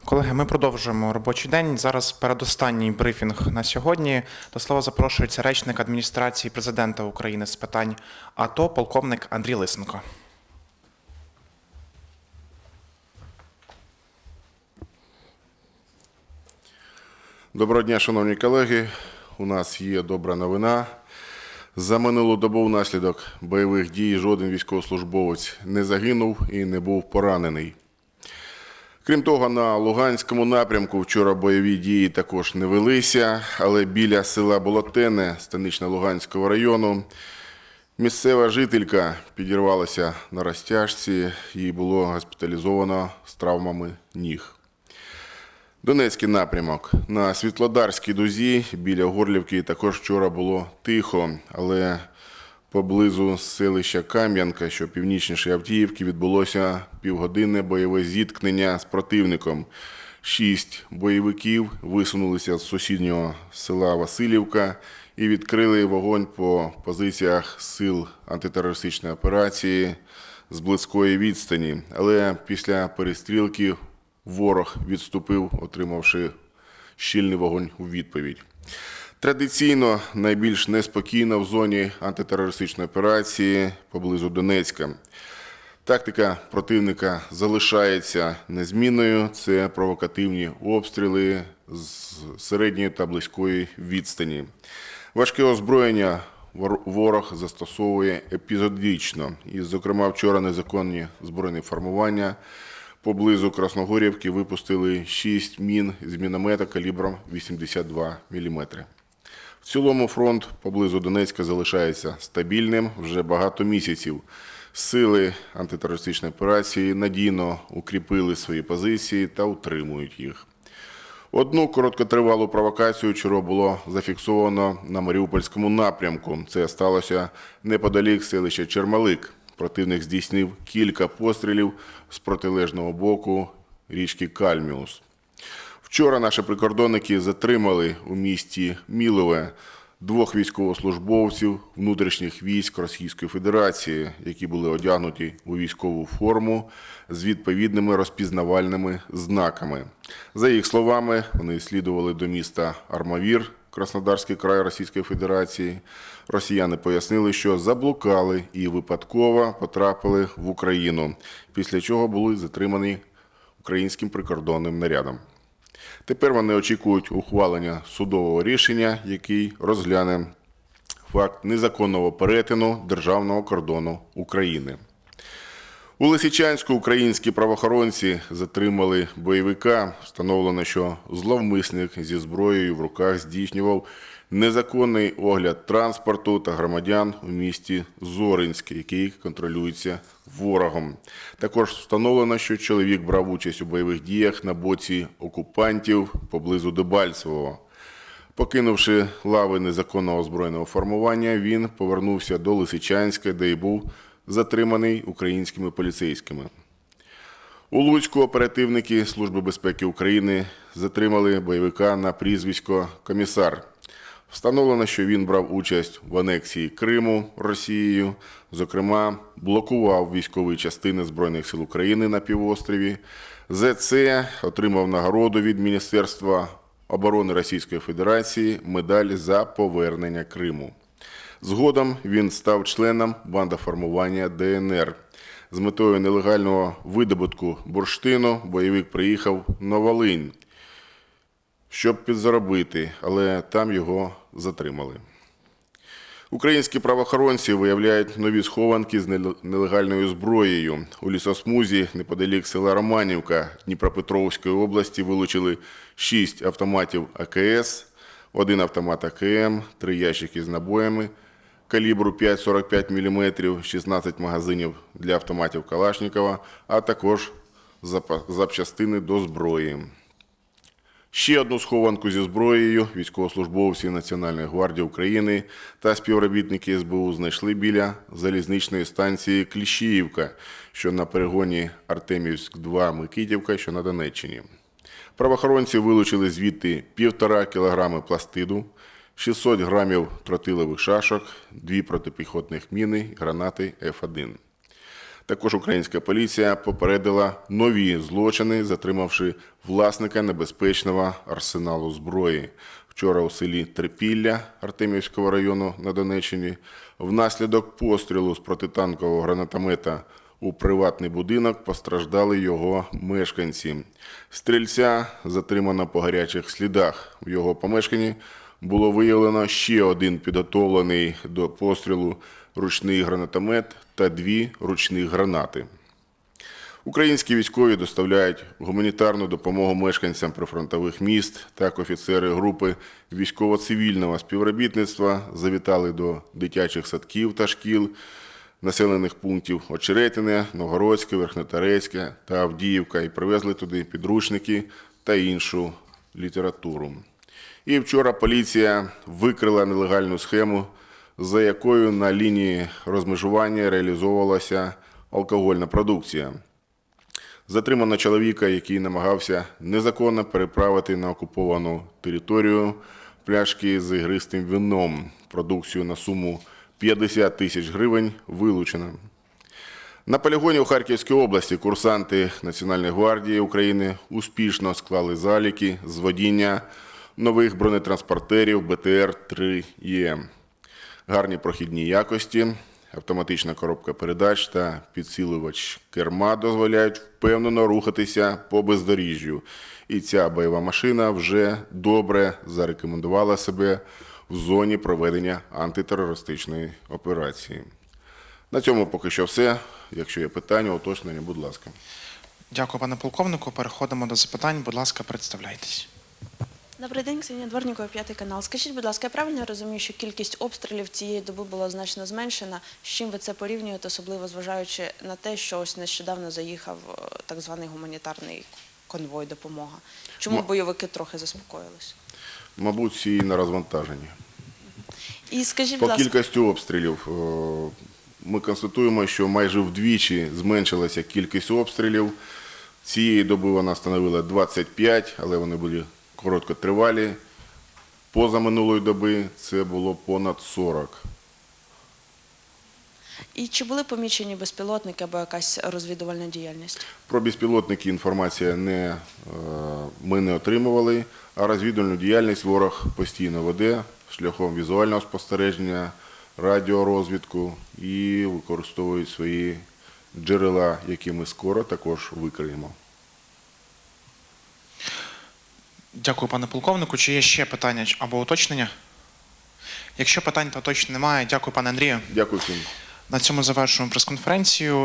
Колеги, ми продовжуємо робочий день. Зараз передостанній брифінг на сьогодні. До слова запрошується речник адміністрації президента України з питань АТО, полковник Андрій Лисенко. Доброго дня, шановні колеги. У нас є добра новина. За минулу добу внаслідок бойових дій жоден військовослужбовець не загинув і не був поранений. Крім того, на Луганському напрямку вчора бойові дії також не велися, але біля села Болотене, станично-Луганського району, місцева жителька підірвалася на розтяжці, її було госпіталізовано з травмами ніг. Донецький напрямок. На Світлодарській дузі біля Горлівки також вчора було тихо, але поблизу селища Кам'янка, що північніше Авдіївки, відбулося півгодинне бойове зіткнення з противником. 6 бойовиків висунулися з сусіднього села Василівка і відкрили вогонь по позиціях сил антитерористичної операції з близької відстані. Але після перестрілки ворог відступив, отримавши щільний вогонь у відповідь. Традиційно найбільш неспокійно в зоні антитерористичної операції поблизу Донецька. Тактика противника залишається незмінною. Це провокативні обстріли з середньої та близької відстані. Важке озброєння ворог застосовує епізодично. І, зокрема, вчора незаконні збройні формування поблизу Красногорівки випустили 6 мін з міномета калібром 82 мм. В цілому фронт поблизу Донецька залишається стабільним вже багато місяців. Сили антитерористичної операції надійно укріпили свої позиції та утримують їх. Одну короткотривалу провокацію вчора було зафіксовано на Маріупольському напрямку. Це сталося неподалік селища Чермалик. Противник здійснив кілька пострілів з протилежного боку річки Кальміус. Вчора наші прикордонники затримали у місті Мілове 2 військовослужбовців внутрішніх військ Російської Федерації, які були одягнуті у військову форму з відповідними розпізнавальними знаками. За їх словами, вони слідували до міста Армавір, Краснодарський край Російської Федерації. Росіяни пояснили, що заблукали і випадково потрапили в Україну, після чого були затримані українським прикордонним нарядом. Тепер вони очікують ухвалення судового рішення, який розгляне факт незаконного перетину державного кордону України. У Лисичанську українські правоохоронці затримали бойовика. Встановлено, що зловмисник зі зброєю в руках здійснював незаконний огляд транспорту та громадян у місті Зоринськ, який контролюється ворогом. Також встановлено, що чоловік брав участь у бойових діях на боці окупантів поблизу Дебальцевого. Покинувши лави незаконного озброєного формування, він повернувся до Лисичанська, де й був затриманий українськими поліцейськими. У Луцьку оперативники Служби безпеки України затримали бойовика на прізвисько «Комісар». Встановлено, що він брав участь в анексії Криму Росією, зокрема, блокував військові частини Збройних сил України на півострові. За це отримав нагороду від Міністерства оборони Російської Федерації медаль за повернення Криму. Згодом він став членом бандоформування ДНР. З метою нелегального видобутку бурштину бойовик приїхав на Волинь, щоб підзаробити, але там його затримали. Українські правоохоронці виявляють нові схованки з нелегальною зброєю. У лісосмузі неподалік села Романівка Дніпропетровської області вилучили 6 автоматів АКС, 1 автомат АКМ, 3 ящики з набоями калібру 5,45 мм, 16 магазинів для автоматів Калашнікова, а також запчастини до зброї. Ще одну схованку зі зброєю військовослужбовці Національної гвардії України та співробітники СБУ знайшли біля залізничної станції Кліщіївка, що на перегоні Артемівськ-2 Микитівка, що на Донеччині. Правоохоронці вилучили звідти 1,5 кг пластиду, 600 грамів тротилових шашок, 2 протипіхотних міни, гранати F1. Також українська поліція попередила нові злочини, затримавши власника небезпечного арсеналу зброї. Вчора у селі Трипілля Артемівського району на Донеччині внаслідок пострілу з протитанкового гранатомета у приватний будинок постраждали його мешканці. Стрільця затримано по гарячих слідах. В його помешканні було виявлено ще один підготовлений до пострілу ручний гранатомет та 2 ручних гранати. Українські військові доставляють гуманітарну допомогу мешканцям прифронтових міст. Так, офіцери групи військово-цивільного співробітництва завітали до дитячих садків та шкіл населених пунктів Очеретине, Новгородське, Верхньоторецьке та Авдіївка і привезли туди підручники та іншу літературу. І вчора поліція викрила нелегальну схему, за якою на лінії розмежування реалізовувалася алкогольна продукція. Затримано чоловіка, який намагався незаконно переправити на окуповану територію пляшки з ігристим вином. Продукцію на суму 50 тисяч гривень вилучено. На полігоні у Харківській області курсанти Національної гвардії України успішно склали заліки з водіння нових бронетранспортерів БТР-3Е. Гарні прохідні якості, автоматична коробка передач та підсилювач керма дозволяють впевнено рухатися по бездоріжжю. І ця бойова машина вже добре зарекомендувала себе в зоні проведення антитерористичної операції. На цьому поки що все. Якщо є питання, уточнення, будь ласка. Дякую, пане полковнику. Переходимо до запитань. Будь ласка, представляйтесь. Добрий день, Ксенія Дворнікова, 5 канал. Скажіть, будь ласка, я правильно розумію, що кількість обстрілів цієї доби була значно зменшена? З чим ви це порівнюєте, особливо зважаючи на те, що ось нещодавно заїхав так званий гуманітарний конвой «Допомога»? Чому бойовики трохи заспокоїлись? Мабуть, всі на розвантаженні. І скажіть, По будь ласка, кількості обстрілів ми констатуємо, що майже вдвічі зменшилася кількість обстрілів. Цієї доби вона становила 25, але вони були короткотривалі. Позаминулої доби це було понад 40. і чи були помічені безпілотники або якась розвідувальна діяльність? Про безпілотники інформація ми не отримували, а розвідувальну діяльність ворог постійно веде шляхом візуального спостереження, радіорозвідку і використовують свої джерела, які ми скоро також викриємо. Дякую, пане полковнику. Чи є ще питання або уточнення? Якщо питань та уточнень немає, дякую, пане Андрію. Дякую всім. На цьому завершуємо прес-конференцію.